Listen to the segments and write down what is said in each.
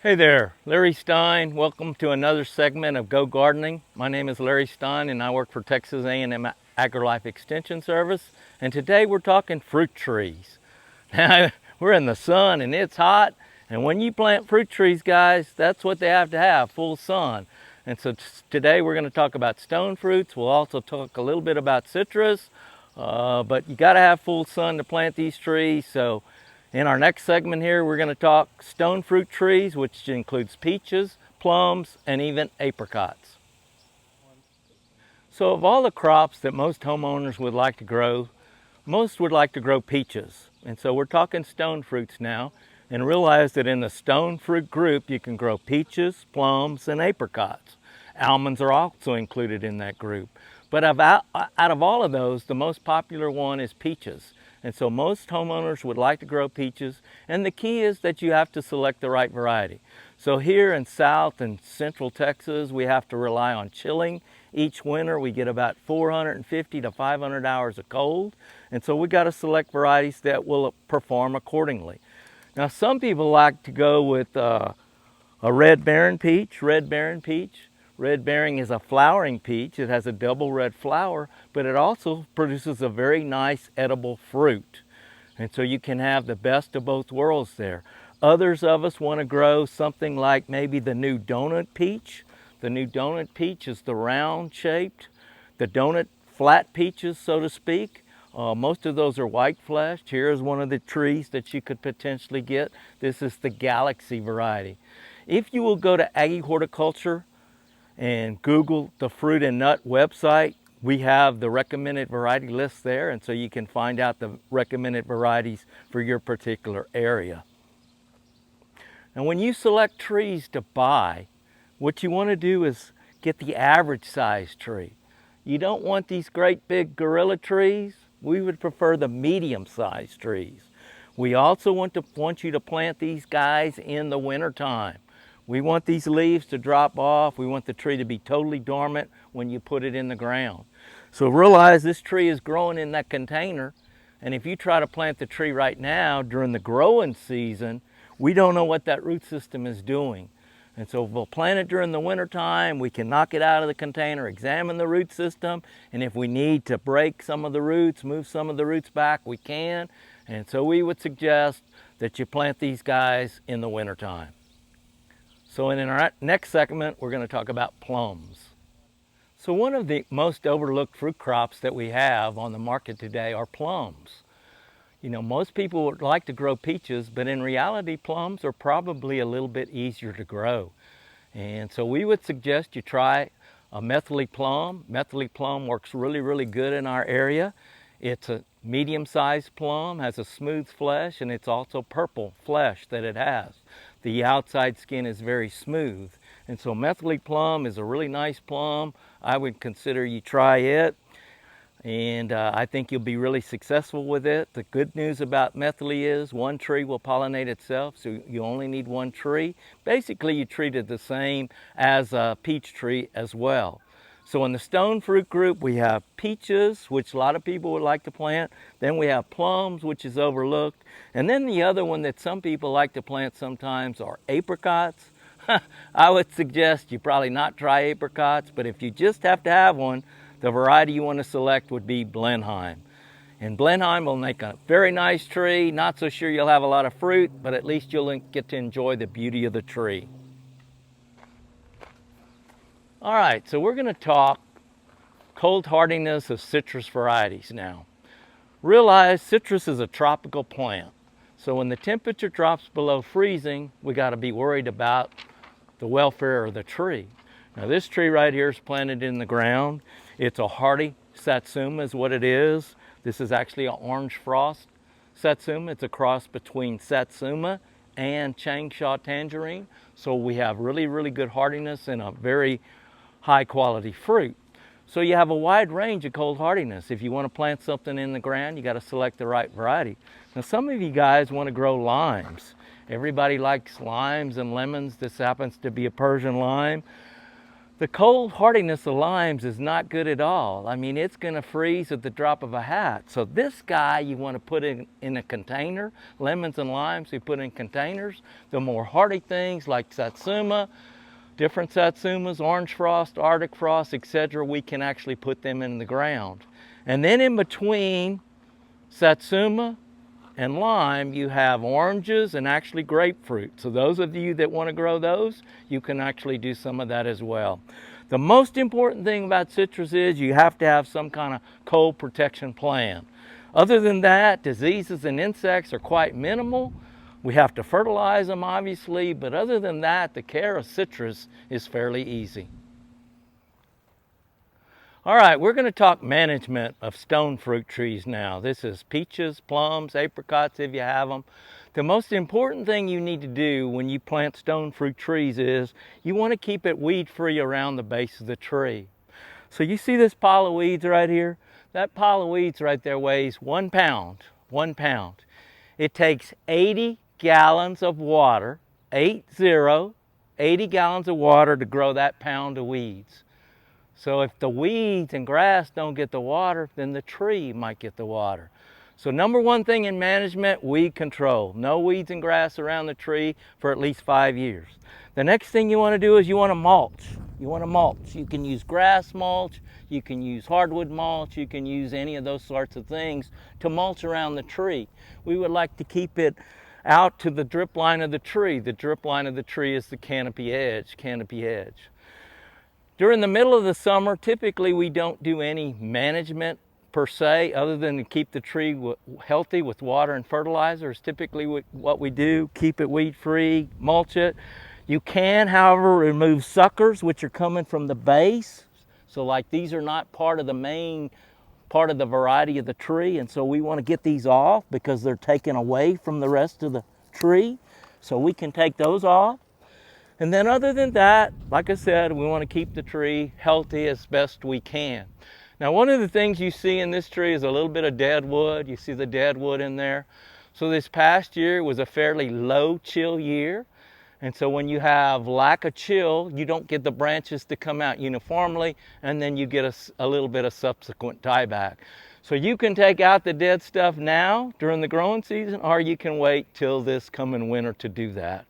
Hey there, Larry Stein. Welcome to another segment of Go Gardening. My name is Larry Stein and I work for Texas A&M AgriLife Extension Service. And today we're talking fruit trees. Now, we're in the sun and it's hot. And when you plant fruit trees, guys, that's what they have to have, full sun. And so today we're going to talk about stone fruits. We'll also talk a little bit about citrus. But you got to have full sun to plant these trees. So in our next segment here, we're going to talk stone fruit trees, which includes peaches, plums, and even apricots. So of all the crops that most homeowners would like to grow, most would like to grow peaches. And so we're talking stone fruits now, and realize that in the stone fruit group, you can grow peaches, plums, and apricots. Almonds are also included in that group. But out of all of those, the most popular one is peaches. And so most homeowners would like to grow peaches, and the key is that you have to select the right variety. So here in South and Central Texas, we have to rely on chilling. Each winter we get about 450 to 500 hours of cold, and so we got to select varieties that will perform accordingly. Now some people like to go with a red Baron peach. Red Baron is a flowering peach. It has a double red flower, but it also produces a very nice edible fruit. And so you can have the best of both worlds there. Others of us want to grow something like maybe the new donut peach. The new donut peach is the round shaped, the donut flat peaches, so to speak. Most of those are white fleshed. Here is one of the trees that you could potentially get. This is the Galaxy variety. If you will go to Aggie Horticulture and Google the Fruit and Nut website, we have the recommended variety list there, and so you can find out the recommended varieties for your particular area. And when you select trees to buy, what you want to do is get the average size tree. You don't want these great big gorilla trees. We would prefer the medium sized trees. We also want you to plant these guys in the winter time. We want these leaves to drop off. We want the tree to be totally dormant when you put it in the ground. So realize this tree is growing in that container, and if you try to plant the tree right now during the growing season, we don't know what that root system is doing. And so if we'll plant it during the winter time, we can knock it out of the container, examine the root system, and if we need to break some of the roots, move some of the roots back, we can. And so we would suggest that you plant these guys in the winter time. So in our next segment, we're going to talk about plums. So one of the most overlooked fruit crops that we have on the market today are plums. You know, most people would like to grow peaches, but in reality, plums are probably a little bit easier to grow. And so we would suggest you try a Methley plum. Methley plum works really, really good in our area. It's a medium-sized plum, has a smooth flesh, and it's also purple flesh that it has. The outside skin is very smooth. And so Methley plum is a really nice plum. I would consider you try it. And I think you'll be really successful with it. The good news about Methley is one tree will pollinate itself, so you only need one tree. Basically, you treat it the same as a peach tree as well. So in the stone fruit group, we have peaches, which a lot of people would like to plant. Then we have plums, which is overlooked. And then the other one that some people like to plant sometimes are apricots. I would suggest you probably not try apricots, but if you just have to have one, the variety you want to select would be Blenheim. And Blenheim will make a very nice tree. Not so sure you'll have a lot of fruit, but at least you'll get to enjoy the beauty of the tree. All right, so we're going to talk cold hardiness of citrus varieties now. Realize citrus is a tropical plant. So when the temperature drops below freezing, we got to be worried about the welfare of the tree. Now this tree right here is planted in the ground. It's a hardy satsuma is what it is. This is actually an orange frost satsuma. It's a cross between satsuma and Changsha tangerine. So we have really, really good hardiness and a very high quality fruit. So you have a wide range of cold hardiness. If you want to plant something in the ground, you got to select the right variety. Now some of you guys want to grow limes. Everybody likes limes and lemons. This happens to be a Persian lime. The cold hardiness of limes is not good at all. I mean, it's going to freeze at the drop of a hat. So this guy you want to put in a container. Lemons and limes we put in containers. The more hardy things like satsuma, different satsumas, orange frost, arctic frost, etc., we can actually put them in the ground. And then in between satsuma and lime, you have oranges and actually grapefruit. So those of you that want to grow those, you can actually do some of that as well. The most important thing about citrus is you have to have some kind of cold protection plan. Other than that, diseases and insects are quite minimal. We have to fertilize them, obviously, but other than that, the care of citrus is fairly easy. All right, we're going to talk management of stone fruit trees now. This is peaches, plums, apricots if you have them. The most important thing you need to do when you plant stone fruit trees is you want to keep it weed-free around the base of the tree. So you see this pile of weeds right here? That pile of weeds right there weighs 1 pound. 1 pound. It takes 80 gallons of water, 80 gallons of water to grow that pound of weeds. So if the weeds and grass don't get the water, then the tree might get the water. So number one thing in management, weed control. No weeds and grass around the tree for at least 5 years. The next thing you want to do is you want to mulch. You want to mulch. You can use grass mulch, you can use hardwood mulch, you can use any of those sorts of things to mulch around the tree. We would like to keep it out to the drip line of the tree. The drip line of the tree is the canopy edge, During the middle of the summer, typically we don't do any management per se, other than to keep the tree healthy with water and fertilizer is typically what we do. Keep it weed-free, mulch it. You can, however, remove suckers, which are coming from the base. So like these are not part of the main part of the variety of the tree, and so we want to get these off because they're taken away from the rest of the tree. So we can take those off. And then other than that, like I said, we want to keep the tree healthy as best we can. Now one of the things you see in this tree is a little bit of dead wood. You see the dead wood in there. So this past year was a fairly low chill year. And so when you have lack of chill, you don't get the branches to come out uniformly, and then you get a little bit of subsequent dieback. So you can take out the dead stuff now during the growing season, or you can wait till this coming winter to do that.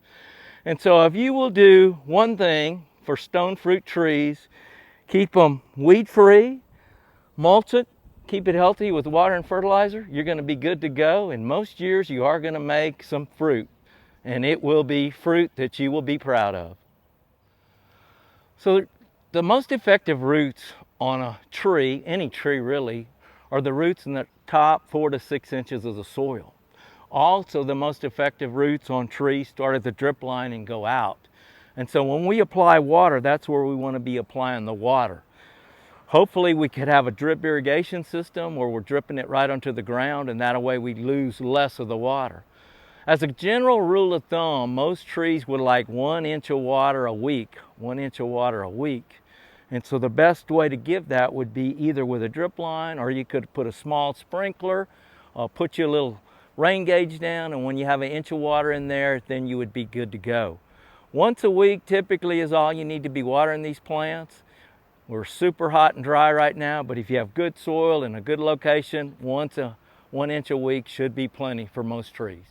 And so if you will do one thing for stone fruit trees, keep them weed-free, mulch it, keep it healthy with water and fertilizer, you're going to be good to go. And most years you are going to make some fruit, and it will be fruit that you will be proud of. So the most effective roots on a tree, any tree really, are the roots in the top 4 to 6 inches of the soil. Also, the most effective roots on trees start at the drip line and go out. And so when we apply water, that's where we want to be applying the water. Hopefully we could have a drip irrigation system where we're dripping it right onto the ground, and that way we lose less of the water. As a general rule of thumb, most trees would like 1 inch of water a week, 1 inch of water a week. And so the best way to give that would be either with a drip line, or you could put a small sprinkler, put your little rain gauge down, and when you have 1 inch of water in there, then you would be good to go. Once a week typically is all you need to be watering these plants. We're super hot and dry right now, but if you have good soil and a good location, 1 inch a week should be plenty for most trees.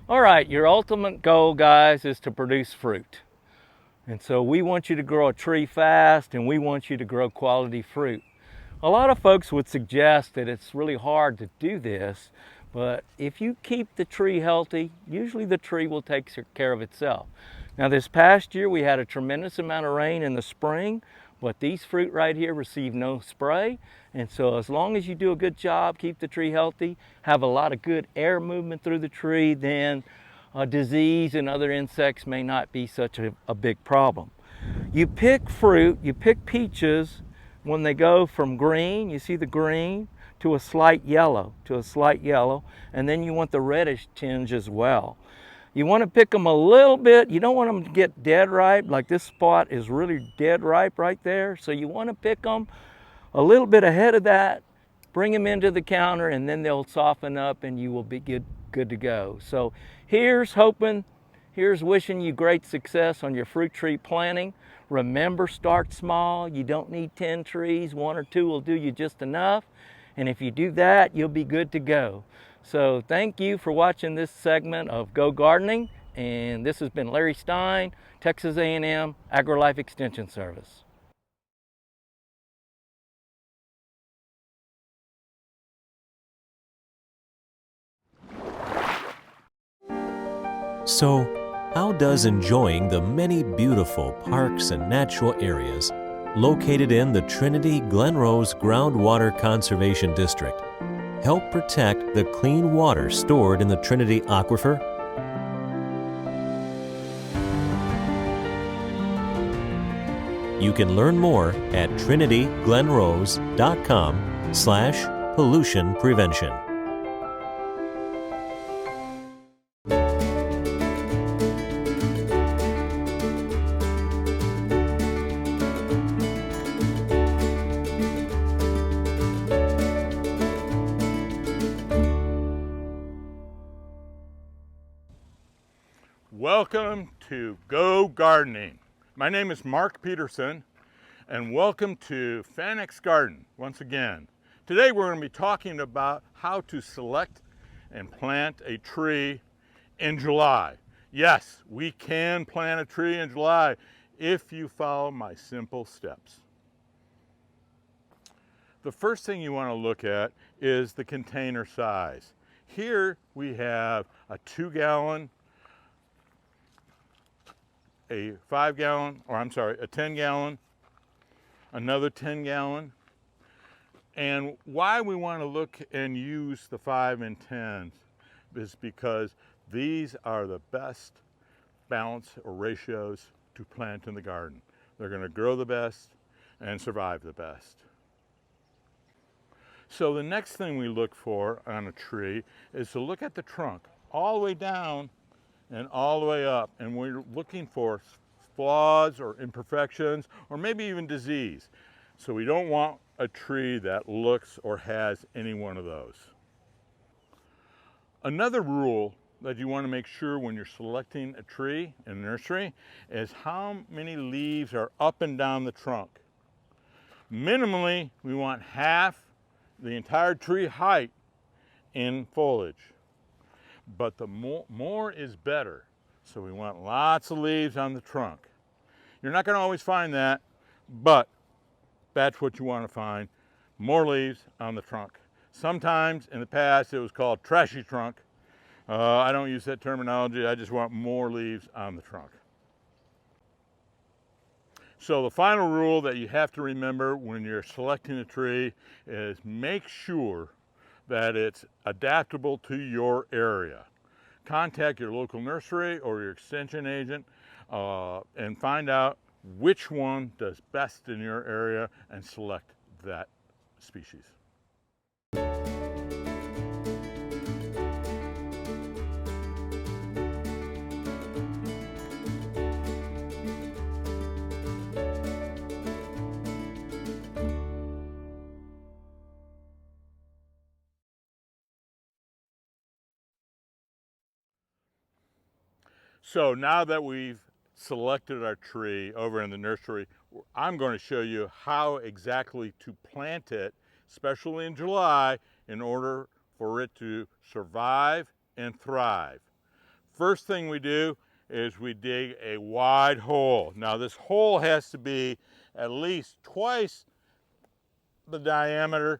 All right, your ultimate goal, guys, is to produce fruit. And so we want you to grow a tree fast, and we want you to grow quality fruit. A lot of folks would suggest that it's really hard to do this, but if you keep the tree healthy, usually the tree will take care of itself. Now this past year we had a tremendous amount of rain in the spring, but these fruit right here receive no spray. And so as long as you do a good job, keep the tree healthy, have a lot of good air movement through the tree, then disease and other insects may not be such a big problem. You pick fruit, you pick peaches when they go from green, you see the green, to a slight yellow, and then you want the reddish tinge as well. You want to pick them a little bit. You don't want them to get dead ripe, like this spot is really dead ripe right there. So you want to pick them a little bit ahead of that, bring them into the counter, and then they'll soften up and you will be good to go. So here's wishing you great success on your fruit tree planting. Remember, start small. You don't need 10 trees. 1 or 2 will do you just enough. And if you do that, you'll be good to go. So thank you for watching this segment of Go Gardening. And this has been Larry Stein, Texas A&M AgriLife Extension Service. So, how does enjoying the many beautiful parks and natural areas located in the Trinity Glen Rose Groundwater Conservation District help protect the clean water stored in the Trinity Aquifer? You can learn more at trinityglenrose.com/pollution prevention. Welcome to Go Gardening. My name is Mark Peterson, and welcome to Fanex Garden once again. Today we're going to be talking about how to select and plant a tree in July. Yes, we can plant a tree in July if you follow my simple steps. The first thing you want to look at is the container size. Here we have a 2-gallon, a 5-gallon, or I'm sorry, a 10-gallon, another 10-gallon. And why we want to look and use the 5 and 10s is because these are the best balance or ratios to plant in the garden. They're going to grow the best and survive the best. So the next thing we look for on a tree is to look at the trunk all the way down and all the way up, and we're looking for flaws or imperfections or maybe even disease. So we don't want a tree that looks or has any one of those. Another rule that you want to make sure when you're selecting a tree in a nursery is how many leaves are up and down the trunk. Minimally, we want half the entire tree height in foliage. But the more is better. So we want lots of leaves on the trunk. You're not going to always find that, but that's what you want to find. More leaves on the trunk. Sometimes in the past it was called trashy trunk. I don't use that terminology. I just want more leaves on the trunk. So the final rule that you have to remember when you're selecting a tree is make sure that it's adaptable to your area. Contact your local nursery or your extension agent and find out which one does best in your area and select that species. So now that we've selected our tree over in the nursery, I'm going to show you how exactly to plant it, especially in July, in order for it to survive and thrive. First thing we do is we dig a wide hole. Now this hole has to be at least twice the diameter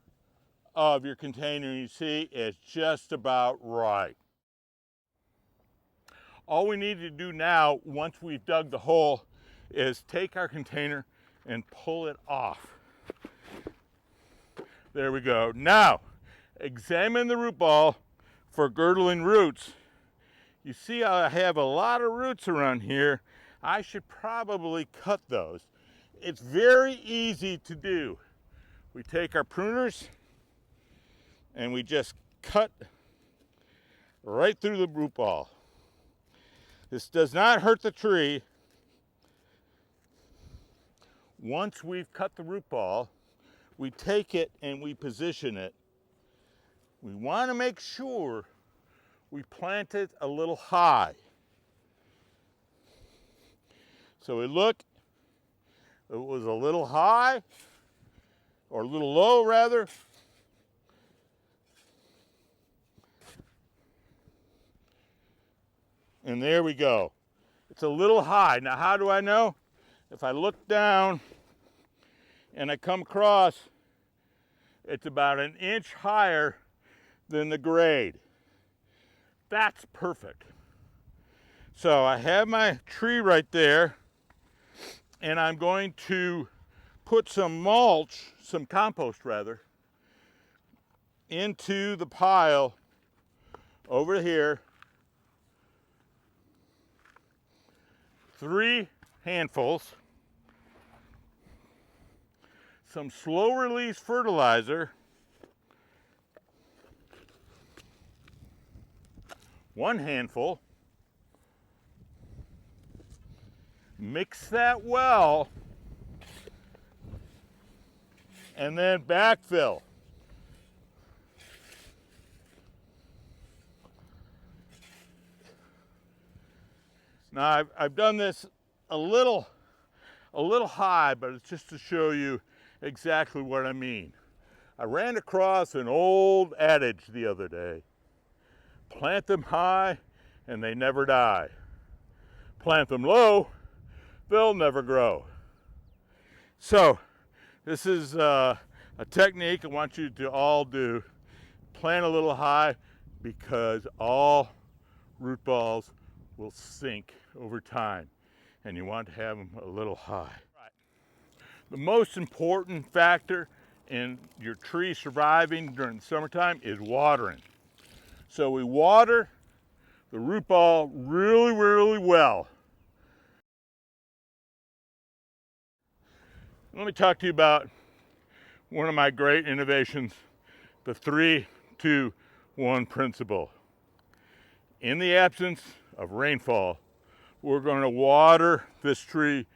of your container. You see, it's just about right. All we need to do now, once we've dug the hole, is take our container and pull it off. There we go. Now, examine the root ball for girdling roots. You see I have a lot of roots around here. I should probably cut those. It's very easy to do. We take our pruners and we just cut right through the root ball. This does not hurt the tree. Once we've cut the root ball, we take it and we position it. We want to make sure we plant it a little high. So we look, it was a little high, or a little low rather. And there we go. It's a little high. Now how do I know? If I look down and I come across, it's about an inch higher than the grade. That's perfect. So I have my tree right there, and I'm going to put some mulch, some compost rather, into the pile over here. 3 handfuls. Some slow release fertilizer, 1 handful. Mix that well, and then backfill. Now I've done this a little high, but it's just to show you exactly what I mean. I ran across an old adage the other day. Plant them high and they never die. Plant them low, they'll never grow. So this is a technique I want you to all do. Plant a little high, because all root balls will sink over time, and you want to have them a little high. The most important factor in your tree surviving during the summertime is watering. So we water the root ball really, really well. Let me talk to you about one of my great innovations, the 3-2-1 principle. In the absence of rainfall, we're going to water this tree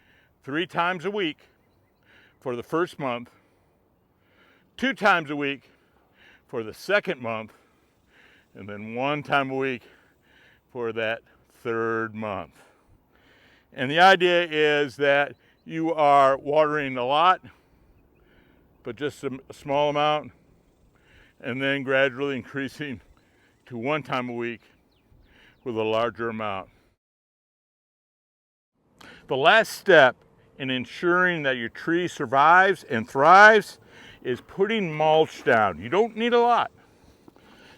3 times a week for the first month, 2 times a week for the second month, and then 1 time a week for that 3rd month. And the idea is that you are watering a lot, but just a small amount, and then gradually increasing to 1 time a week with a larger amount. The last step in ensuring that your tree survives and thrives is putting mulch down. You don't need a lot.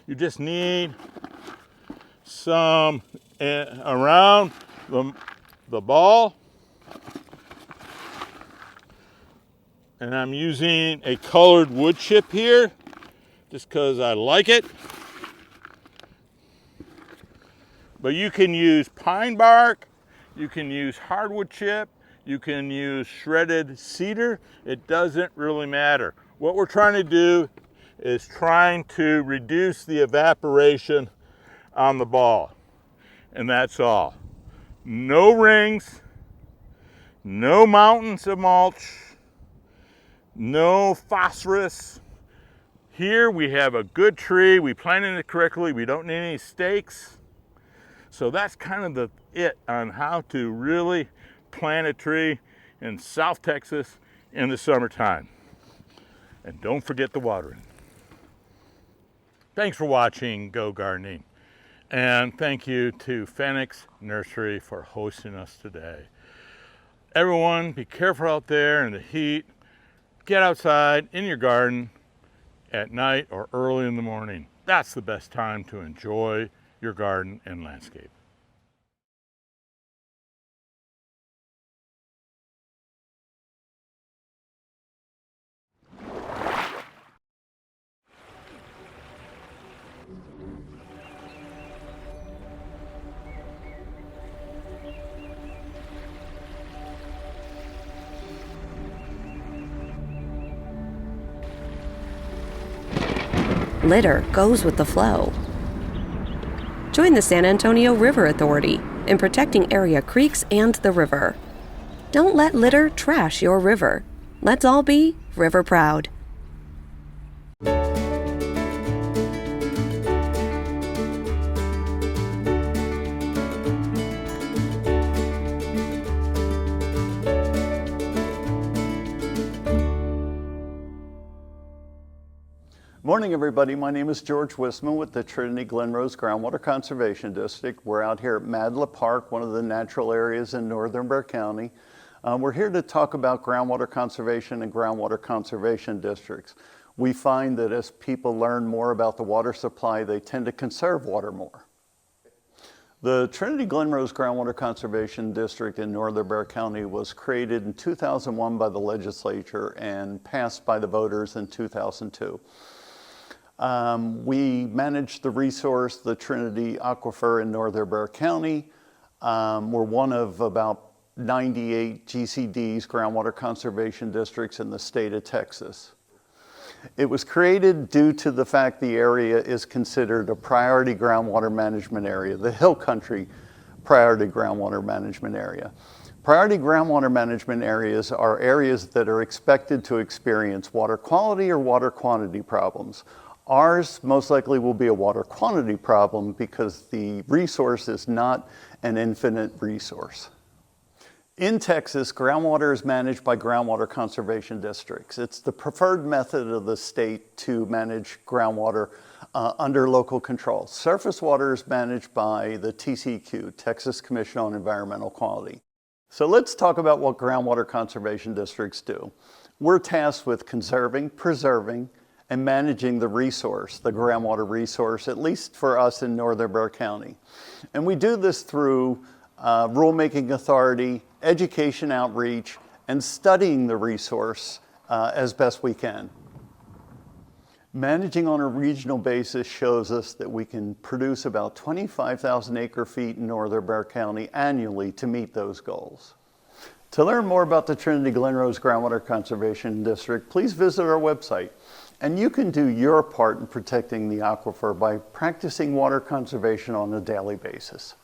You just need some around the ball. And I'm using a colored wood chip here just because I like it. But you can use pine bark, you can use hardwood chip, you can use shredded cedar. It doesn't really matter. What we're trying to do is trying to reduce the evaporation on the ball. And that's all. No rings, no mountains of mulch, no phosphorus. Here we have a good tree, we planted it correctly, we don't need any stakes. So that's kind of it on how to really plant a tree in South Texas in the summertime. And don't forget the watering. Thanks for watching Go Gardening. And thank you to Phoenix Nursery for hosting us today. Everyone, be careful out there in the heat. Get outside in your garden at night or early in the morning. That's the best time to enjoy your garden and landscape. litter goes with the flow. Join the San Antonio River Authority in protecting area creeks and the river. Don't let litter trash your river. Let's all be river proud. Morning, everybody. My name is George Wisman with the Trinity Glen Rose Groundwater Conservation District. We're out here at Madla Park, one of the natural areas in northern Bexar County. We're here to talk about groundwater conservation and groundwater conservation districts. We find that as people learn more about the water supply, they tend to conserve water more. The Trinity Glen Rose Groundwater Conservation District in northern Bexar County was created in 2001 by the legislature and passed by the voters in 2002. We manage the resource, the Trinity Aquifer in northern Bexar County. We're one of about 98 GCDs, groundwater conservation districts, in the state of Texas. It was created due to the fact the area is considered a priority groundwater management area, the Hill Country priority groundwater management area. Priority groundwater management areas are areas that are expected to experience water quality or water quantity problems. Ours most likely will be a water quantity problem because the resource is not an infinite resource. In Texas, groundwater is managed by groundwater conservation districts. It's the preferred method of the state to manage groundwater under local control. Surface water is managed by the TCEQ, Texas Commission on Environmental Quality. So let's talk about what groundwater conservation districts do. We're tasked with conserving, preserving, and managing the resource, the groundwater resource, at least for us in northern Bexar County. And we do this through rulemaking authority, education outreach, and studying the resource as best we can. Managing on a regional basis shows us that we can produce about 25,000 acre feet in northern Bexar County annually to meet those goals. To learn more about the Trinity Glen Rose Groundwater Conservation District, please visit our website. And you can do your part in protecting the aquifer by practicing water conservation on a daily basis.